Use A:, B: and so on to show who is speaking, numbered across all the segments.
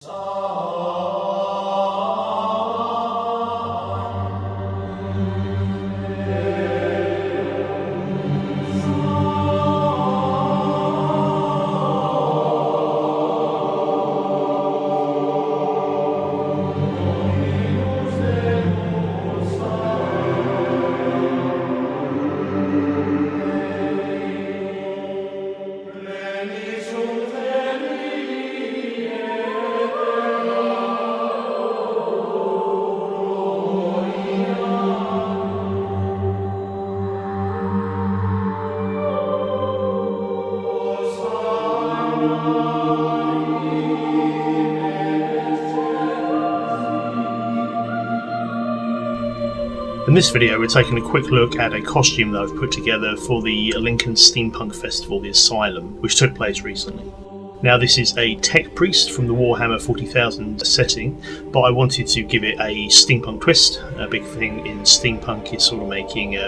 A: In this video we're taking a quick look at a costume that I've put together for the Lincoln Steampunk Festival, the Asylum, which took place recently. Now this is a tech priest from the Warhammer 40,000 setting, but I wanted to give it a steampunk twist. A big thing in steampunk is sort of making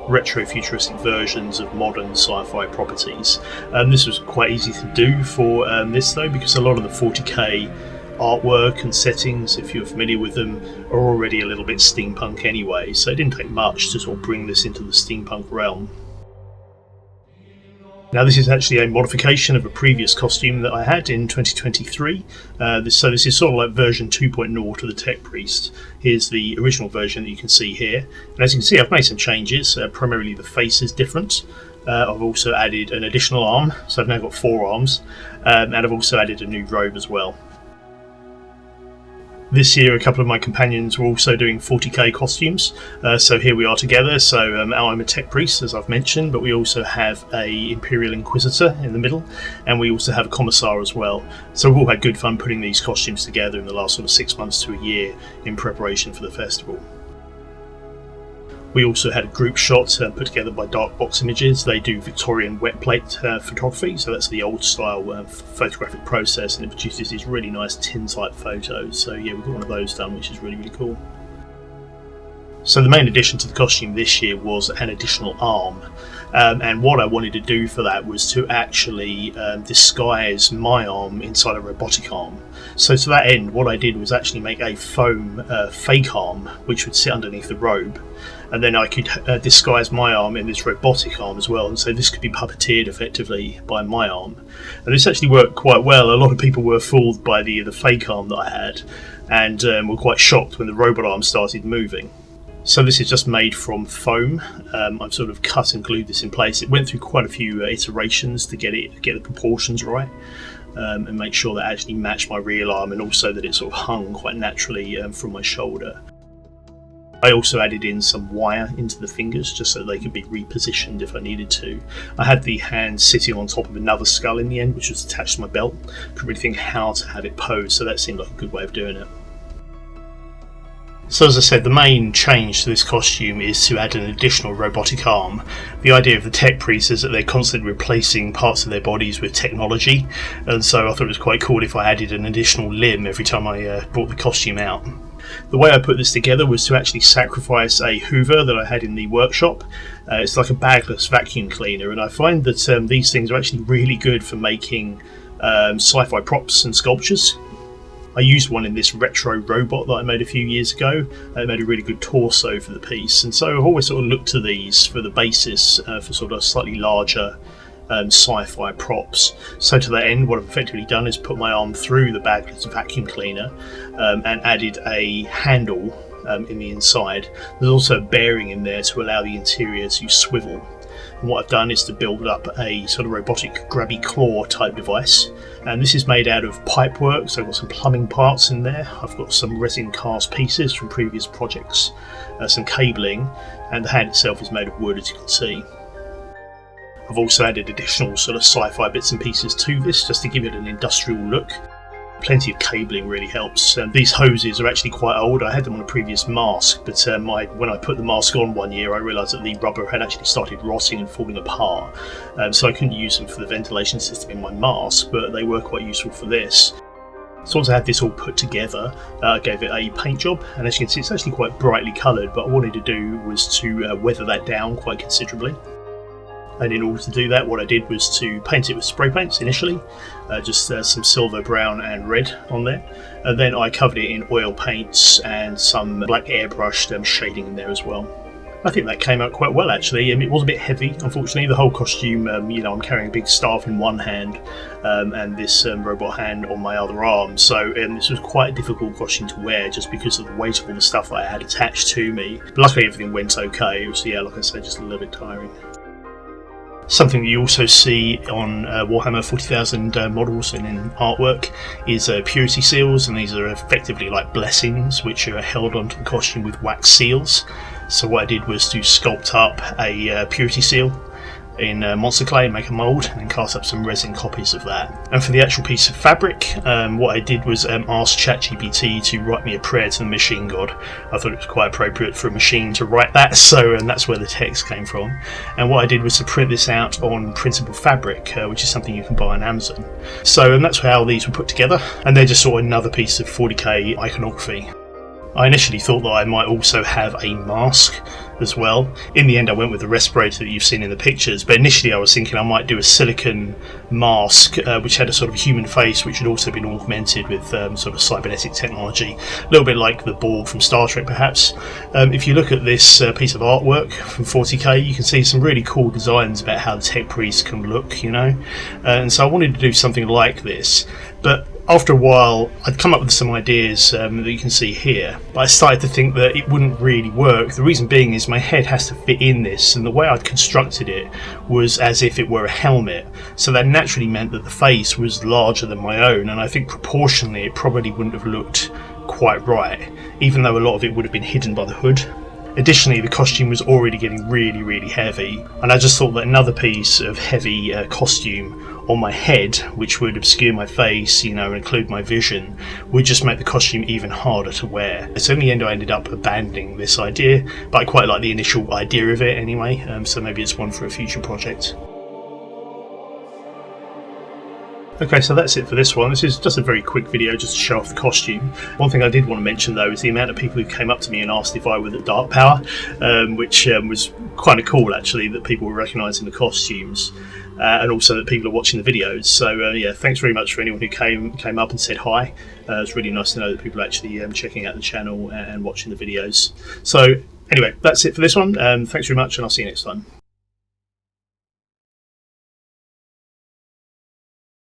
A: retro-futuristic versions of modern sci-fi properties. This was quite easy to do for this though, because a lot of the 40k artwork and settings, if you're familiar with them, are already a little bit steampunk anyway, so it didn't take much to sort of bring this into the steampunk realm. Now this is actually a modification of a previous costume that I had in 2023, so this is sort of like version 2.0 to the Tech Priest. Here's the original version that you can see here, and as you can see I've made some changes. Primarily the face is different. I've also added an additional arm, so I've now got 4 arms, and I've also added a new robe as well. This year a couple of my companions were also doing 40k costumes, so here we are together. So I'm a tech priest, as I've mentioned, but we also have a Imperial Inquisitor in the middle, and we also have a Commissar as well. So we've all had good fun putting these costumes together in the last sort of 6 months to a year in preparation for the festival. We also had a group shot put together by Dark Box Images. They do Victorian wet plate photography, so that's the old style photographic process, and it produces these really nice tin type photos. So yeah, we got one of those done, which is really, really cool. So the main addition to the costume this year was an additional arm, and what I wanted to do for that was to actually disguise my arm inside a robotic arm. So to that end, what I did was actually make a foam fake arm which would sit underneath the robe, and then I could disguise my arm in this robotic arm as well, and so this could be puppeteered effectively by my arm. And this actually worked quite well. A lot of people were fooled by the fake arm that I had, and were quite shocked when the robot arm started moving. So this is just made from foam. I've sort of cut and glued this in place. It went through quite a few iterations to get the proportions right, and make sure that it actually matched my real arm, and also that it sort of hung quite naturally from my shoulder. I also added in some wire into the fingers just so they could be repositioned if I needed to. I had the hand sitting on top of another skull in the end, which was attached to my belt. Couldn't really think how to have it posed, so that seemed like a good way of doing it. So as I said, the main change to this costume is to add an additional robotic arm. The idea of the tech priests is that they're constantly replacing parts of their bodies with technology, and so I thought it was quite cool if I added an additional limb every time I brought the costume out. The way I put this together was to actually sacrifice a Hoover that I had in the workshop. It's like a bagless vacuum cleaner, and I find that these things are actually really good for making sci-fi props and sculptures. I used one in this retro robot that I made a few years ago. It made a really good torso for the piece, and so I've always sort of looked to these for the basis for sort of slightly larger sci-fi props. So to that end, what I've effectively done is put my arm through the bagless vacuum cleaner and added a handle in the inside. There's also a bearing in there to allow the interior to swivel. And what I've done is to build up a sort of robotic grabby claw type device, and this is made out of pipework, so I've got some plumbing parts in there. I've got some resin cast pieces from previous projects, some cabling, and the hand itself is made of wood, as you can see. I've also added additional sort of sci-fi bits and pieces to this just to give it an industrial look. Plenty of cabling really helps. These hoses are actually quite old. I had them on a previous mask, but when I put the mask on one year I realised that the rubber had actually started rotting and falling apart, so I couldn't use them for the ventilation system in my mask, but they were quite useful for this. So once I had this all put together, I gave it a paint job, and as you can see it's actually quite brightly coloured, but what I wanted to do was to weather that down quite considerably. And in order to do that, what I did was to paint it with spray paints initially, just some silver, brown and red on there. And then I covered it in oil paints and some black airbrushed shading in there as well. I think that came out quite well actually. It was a bit heavy, unfortunately. The whole costume, I'm carrying a big staff in one hand and this robot hand on my other arm. So this was quite a difficult costume to wear just because of the weight of all the stuff that I had attached to me. But luckily everything went okay. It was, like I said, just a little bit tiring. Something that you also see on Warhammer 40,000 models and in artwork is purity seals, and these are effectively like blessings which are held onto the costume with wax seals. So what I did was to sculpt up a purity seal in monster clay and make a mould, and then cast up some resin copies of that. And for the actual piece of fabric, what I did was ask ChatGPT to write me a prayer to the machine god. I thought it was quite appropriate for a machine to write that, and that's where the text came from. And what I did was to print this out on printable fabric, which is something you can buy on Amazon. And that's how these were put together, and they're just sort of another piece of 40k iconography. I initially thought that I might also have a mask as well. In the end I went with the respirator that you've seen in the pictures, but initially I was thinking I might do a silicone mask which had a sort of human face, which had also been augmented with sort of cybernetic technology, a little bit like the Borg from Star Trek perhaps. If you look at this piece of artwork from 40k, you can see some really cool designs about how the tech priest can look, and so I wanted to do something like this. But after a while, I'd come up with some ideas that you can see here, but I started to think that it wouldn't really work. The reason being is my head has to fit in this, and the way I'd constructed it was as if it were a helmet, so that naturally meant that the face was larger than my own, and I think proportionally it probably wouldn't have looked quite right, even though a lot of it would have been hidden by the hood. Additionally, the costume was already getting really, really heavy, and I just thought that another piece of heavy costume on my head, which would obscure my face, and include my vision, would just make the costume even harder to wear. So in the end I ended up abandoning this idea, but I quite like the initial idea of it anyway, so maybe it's one for a future project. Okay, so that's it for this one. This is just a very quick video just to show off the costume. One thing I did want to mention though is the amount of people who came up to me and asked if I were the Dark Power, which was kind of cool actually, that people were recognising the costumes. And also that people are watching the videos. So yeah, thanks very much for anyone who came up and said hi. It's really nice to know that people are actually checking out the channel and watching the videos. So anyway, that's it for this one. Thanks very much, and I'll see you next time.